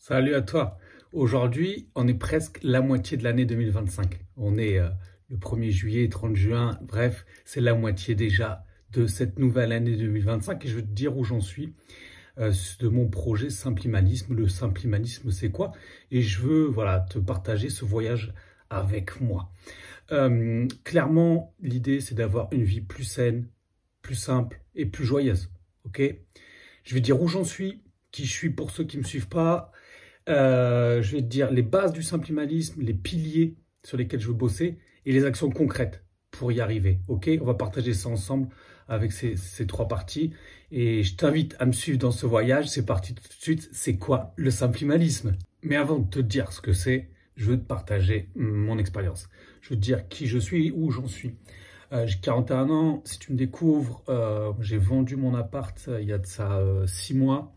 Salut à toi. Aujourd'hui, on est presque la moitié de l'année 2025. On est le 1er juillet, 30 juin, bref, c'est la moitié déjà de cette nouvelle année 2025 et je vais te dire où j'en suis de mon projet Simplimalisme. Le Simplimalisme, c'est quoi? Et je veux te partager ce voyage avec moi. Clairement, l'idée, c'est d'avoir une vie plus saine, plus simple et plus joyeuse. Ok? Je vais te dire où j'en suis, qui je suis pour ceux qui ne me suivent pas. Je vais te dire les bases du simplimalisme, les piliers sur lesquels je veux bosser et les actions concrètes pour y arriver. Ok, on va partager ça ensemble avec ces trois parties et je t'invite à me suivre dans ce voyage. C'est parti tout de suite. C'est quoi le simplimalisme? Mais avant de te dire ce que c'est, je veux te partager mon expérience. Je veux te dire qui je suis, où j'en suis. J'ai 41 ans. Si tu me découvres, j'ai vendu mon appart il y a de ça 6 mois.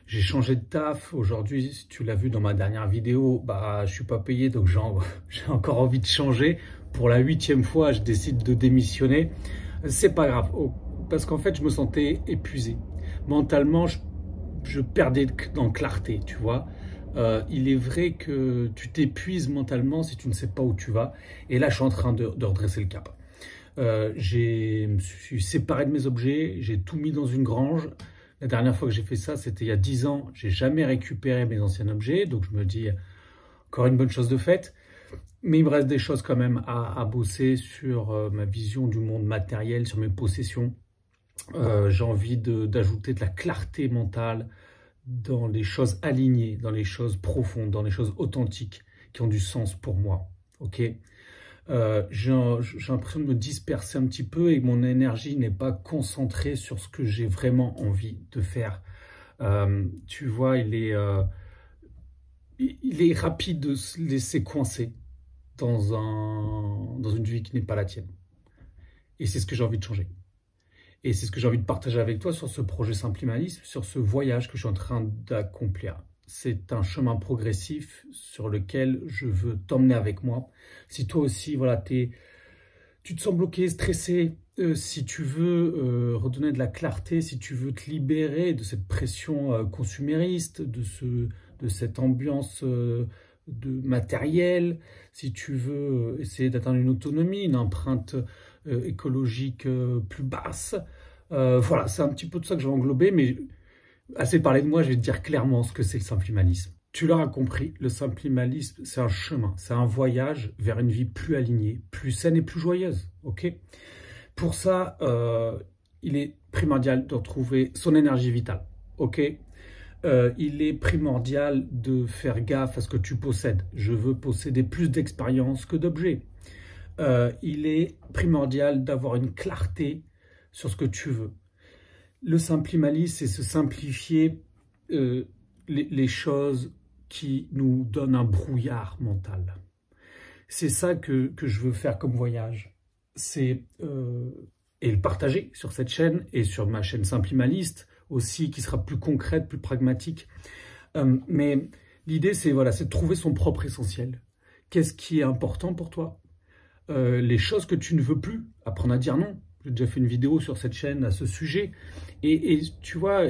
J'ai changé de taf. Aujourd'hui, si tu l'as vu dans ma dernière vidéo, je suis pas payé, donc j'ai encore envie de changer. Pour la 8e fois, je décide de démissionner. C'est pas grave, parce qu'en fait, je me sentais épuisé. Mentalement, je perdais en clarté, tu vois. Il est vrai que tu t'épuises mentalement si tu ne sais pas où tu vas. Et là, je suis en train de redresser le cap. Je me suis séparé de mes objets, j'ai tout mis dans une grange. La dernière fois que j'ai fait ça, c'était il y a 10 ans. J'ai jamais récupéré mes anciens objets, donc je me dis encore une bonne chose de faite. Mais il me reste des choses quand même à bosser sur ma vision du monde matériel, sur mes possessions. J'ai envie d'ajouter de la clarté mentale dans les choses alignées, dans les choses profondes, dans les choses authentiques qui ont du sens pour moi. Ok? J'ai l'impression de me disperser un petit peu et mon énergie n'est pas concentrée sur ce que j'ai vraiment envie de faire. Tu vois, il est rapide de se laisser coincer dans une vie qui n'est pas la tienne. Et c'est ce que j'ai envie de changer. Et c'est ce que j'ai envie de partager avec toi sur ce projet Simplimalisme, sur ce voyage que je suis en train d'accomplir. C'est un chemin progressif sur lequel je veux t'emmener avec moi. Si toi aussi, tu te sens bloqué, stressé, si tu veux redonner de la clarté, si tu veux te libérer de cette pression consumériste, de cette ambiance de matériel, si tu veux essayer d'atteindre une autonomie, une empreinte écologique plus basse, c'est un petit peu de ça que je vais englober, mais assez parlé de moi, je vais te dire clairement ce que c'est le simplimalisme. Tu l'auras compris, le simplimalisme, c'est un chemin, c'est un voyage vers une vie plus alignée, plus saine et plus joyeuse. Ok? Pour ça, il est primordial de retrouver son énergie vitale. Ok? Il est primordial de faire gaffe à ce que tu possèdes. Je veux posséder plus d'expérience que d'objets. Il est primordial d'avoir une clarté sur ce que tu veux. Le simplimalisme, c'est se simplifier les choses qui nous donnent un brouillard mental. C'est ça que je veux faire comme voyage. Et le partager sur cette chaîne et sur ma chaîne Simplimaliste aussi, qui sera plus concrète, plus pragmatique. Mais l'idée, c'est de trouver son propre essentiel. Qu'est-ce qui est important pour toi? Les choses que tu ne veux plus, apprendre à dire non. J'ai déjà fait une vidéo sur cette chaîne à ce sujet. Et tu vois,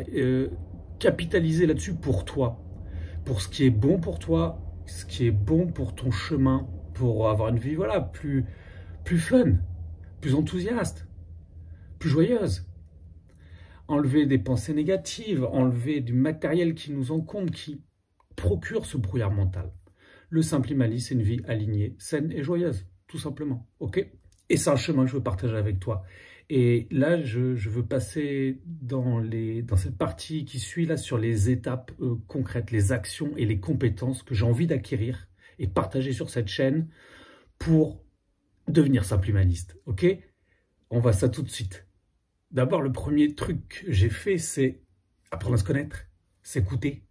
capitaliser là-dessus pour toi, pour ce qui est bon pour toi, ce qui est bon pour ton chemin, pour avoir une vie plus fun, plus enthousiaste, plus joyeuse. Enlever des pensées négatives, enlever du matériel qui nous encombre, qui procure ce brouillard mental. Le simplimalisme, c'est une vie alignée, saine et joyeuse, tout simplement. Ok? Et c'est un chemin que je veux partager avec toi. Et là, je veux passer dans cette partie qui suit là sur les étapes concrètes, les actions et les compétences que j'ai envie d'acquérir et partager sur cette chaîne pour devenir simplimaliste. Ok? On va ça tout de suite. D'abord, le premier truc que j'ai fait, c'est apprendre à se connaître, s'écouter,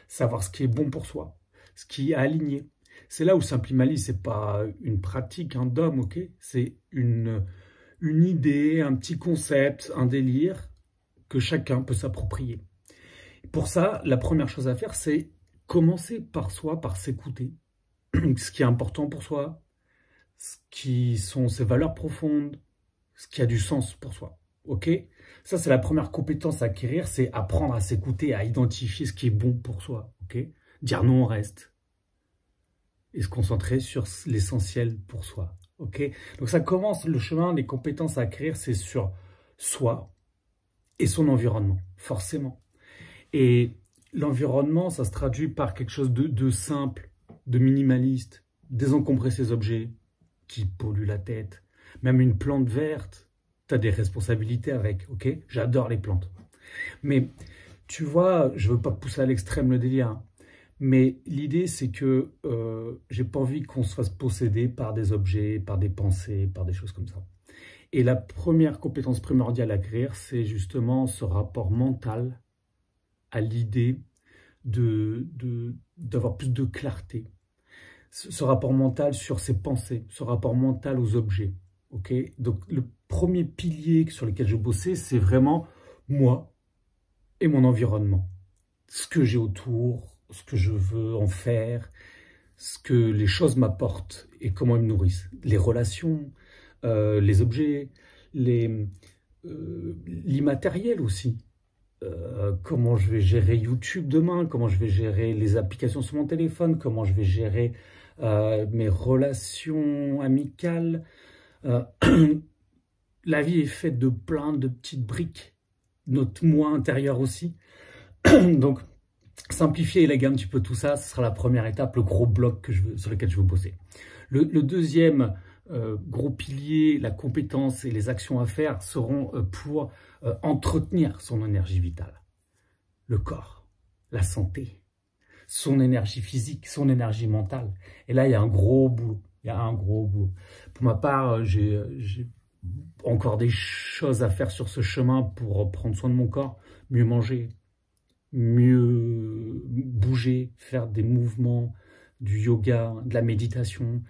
savoir ce qui est bon pour soi, ce qui est aligné. C'est là où simplimalisme, c'est pas une pratique, un dogme, ok? C'est une idée, un petit concept, un délire que chacun peut s'approprier. Pour ça, la première chose à faire, c'est commencer par soi, par s'écouter. Ce qui est important pour soi, ce qui sont ses valeurs profondes, ce qui a du sens pour soi. Ok? Ça, c'est la première compétence à acquérir, c'est apprendre à s'écouter, à identifier ce qui est bon pour soi. Ok? dire non au reste et se concentrer sur l'essentiel pour soi. Ok? Donc ça commence, le chemin des compétences à acquérir, c'est sur soi et son environnement, forcément. Et l'environnement, ça se traduit par quelque chose de simple, de minimaliste, désencombrer ses objets qui polluent la tête. Même une plante verte, tu as des responsabilités avec, ok? J'adore les plantes. Mais tu vois, je veux pas pousser à l'extrême le délire, hein, mais l'idée c'est que j'ai pas envie qu'on se fasse posséder par des objets, par des pensées, par des choses comme ça. Et la première compétence primordiale à acquérir, c'est justement ce rapport mental à l'idée d'avoir plus de clarté. Ce rapport mental sur ses pensées, ce rapport mental aux objets. Okay, donc le premier pilier sur lequel je bossais, c'est vraiment moi et mon environnement. Ce que j'ai autour, ce que je veux en faire, ce que les choses m'apportent et comment elles me nourrissent. Les relations, les objets, l'immatériel aussi. Comment je vais gérer YouTube demain, comment je vais gérer les applications sur mon téléphone, comment je vais gérer mes relations amicales. La vie est faite de plein de petites briques, notre moi intérieur aussi. Donc, simplifier et léguer un petit peu tout ça, ce sera la première étape, le gros bloc sur lequel je veux bosser. Le deuxième gros pilier, la compétence et les actions à faire seront pour entretenir son énergie vitale, le corps, la santé, son énergie physique, son énergie mentale. Et là, il y a un gros boulot. Il y a un gros boulot. Pour ma part, j'ai encore des choses à faire sur ce chemin pour prendre soin de mon corps, mieux manger, mieux bouger, faire des mouvements, du yoga, de la méditation.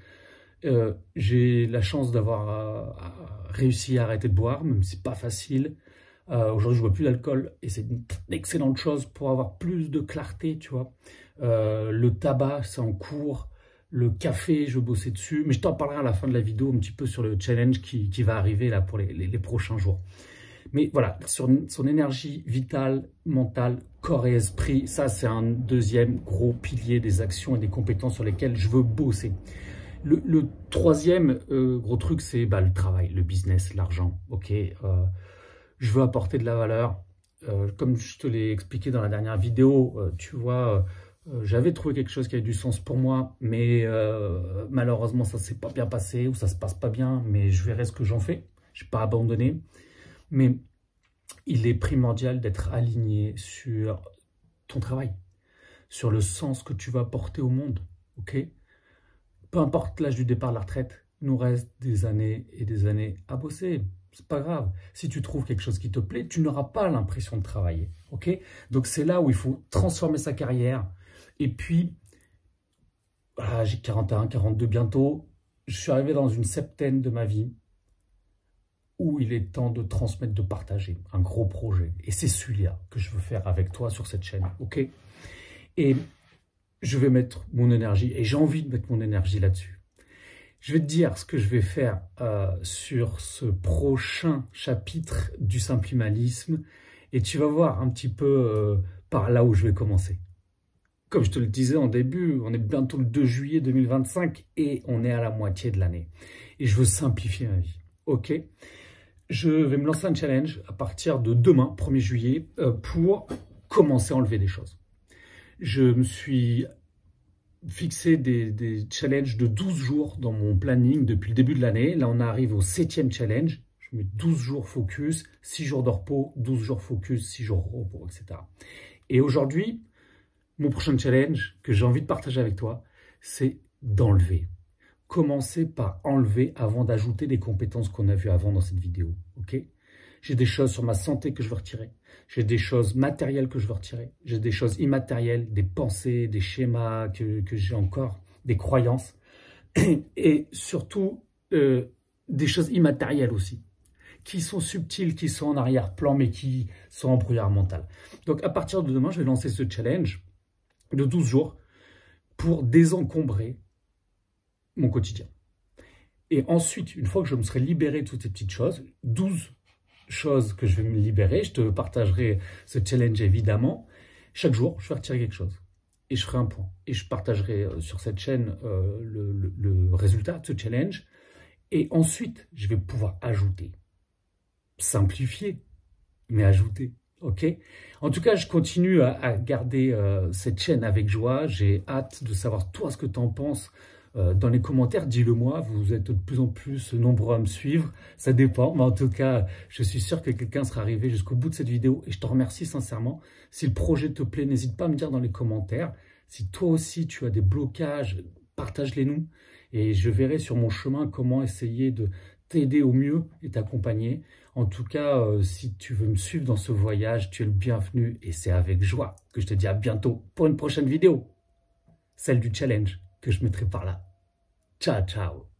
J'ai la chance d'avoir réussi à arrêter de boire, même si c'est pas facile. Aujourd'hui, je bois plus d'alcool et c'est une excellente chose pour avoir plus de clarté, tu vois. Le tabac, c'est en cours. Le café, je bossais dessus, mais je t'en parlerai à la fin de la vidéo un petit peu sur le challenge qui va arriver là pour les prochains jours. Mais voilà, sur son énergie vitale, mentale, corps et esprit, ça c'est un deuxième gros pilier des actions et des compétences sur lesquelles je veux bosser. Le troisième gros truc, c'est le travail, le business, l'argent. Ok, je veux apporter de la valeur. Comme je te l'ai expliqué dans la dernière vidéo, tu vois, j'avais trouvé quelque chose qui avait du sens pour moi, mais malheureusement, ça ne s'est pas bien passé ou ça ne se passe pas bien, mais je verrai ce que j'en fais. Je n'ai pas abandonné. Mais il est primordial d'être aligné sur ton travail, sur le sens que tu vas apporter au monde. Okay, peu importe l'âge du départ de la retraite, il nous reste des années et des années à bosser. C'est pas grave. Si tu trouves quelque chose qui te plaît, tu n'auras pas l'impression de travailler. Okay, donc c'est là où il faut transformer sa carrière. Et puis, voilà, j'ai 41, 42 bientôt. Je suis arrivé dans une septaine de ma vie où il est temps de transmettre, de partager un gros projet. Et c'est celui-là que je veux faire avec toi sur cette chaîne. Ok, et je vais mettre mon énergie, et j'ai envie de mettre mon énergie là-dessus. Je vais te dire ce que je vais faire sur ce prochain chapitre du Simplimalisme, et tu vas voir un petit peu par là où je vais commencer. Comme je te le disais en début, on est bientôt le 2 juillet 2025 et on est à la moitié de l'année. Et je veux simplifier ma vie. Ok, je vais me lancer un challenge à partir de demain, 1er juillet, pour commencer à enlever des choses. Je me suis fixé des challenges de 12 jours dans mon planning depuis le début de l'année. Là, on arrive au 7e challenge. Je mets 12 jours focus, 6 jours de repos, 12 jours focus, 6 jours de repos, etc. Et aujourd'hui, mon prochain challenge que j'ai envie de partager avec toi, c'est d'enlever. Commencer par enlever avant d'ajouter des compétences qu'on a vues avant dans cette vidéo. Okay, j'ai des choses sur ma santé que je veux retirer. J'ai des choses matérielles que je veux retirer. J'ai des choses immatérielles, des pensées, des schémas que j'ai encore, des croyances. Et surtout, des choses immatérielles aussi, qui sont subtiles, qui sont en arrière-plan, mais qui sont en brouillard mental. Donc, à partir de demain, je vais lancer ce challenge de 12 jours pour désencombrer mon quotidien. Et ensuite, une fois que je me serai libéré de toutes ces petites choses, 12 choses que je vais me libérer, je te partagerai ce challenge évidemment. Chaque jour, je vais retirer quelque chose. et je ferai un point. Et je partagerai sur cette chaîne le résultat de ce challenge. Et ensuite, je vais pouvoir ajouter, simplifier, mais ajouter. Ok. En tout cas, je continue à garder cette chaîne avec joie. J'ai hâte de savoir toi ce que tu en penses dans les commentaires. Dis-le moi, vous êtes de plus en plus nombreux à me suivre. Ça dépend, mais en tout cas, je suis sûr que quelqu'un sera arrivé jusqu'au bout de cette vidéo et je te remercie sincèrement. Si le projet te plaît, n'hésite pas à me dire dans les commentaires. Si toi aussi tu as des blocages, partage-les nous et je verrai sur mon chemin comment essayer de t'aider au mieux et t'accompagner. En tout cas, si tu veux me suivre dans ce voyage, tu es le bienvenu et c'est avec joie que je te dis à bientôt pour une prochaine vidéo. Celle du challenge que je mettrai par là. Ciao, ciao.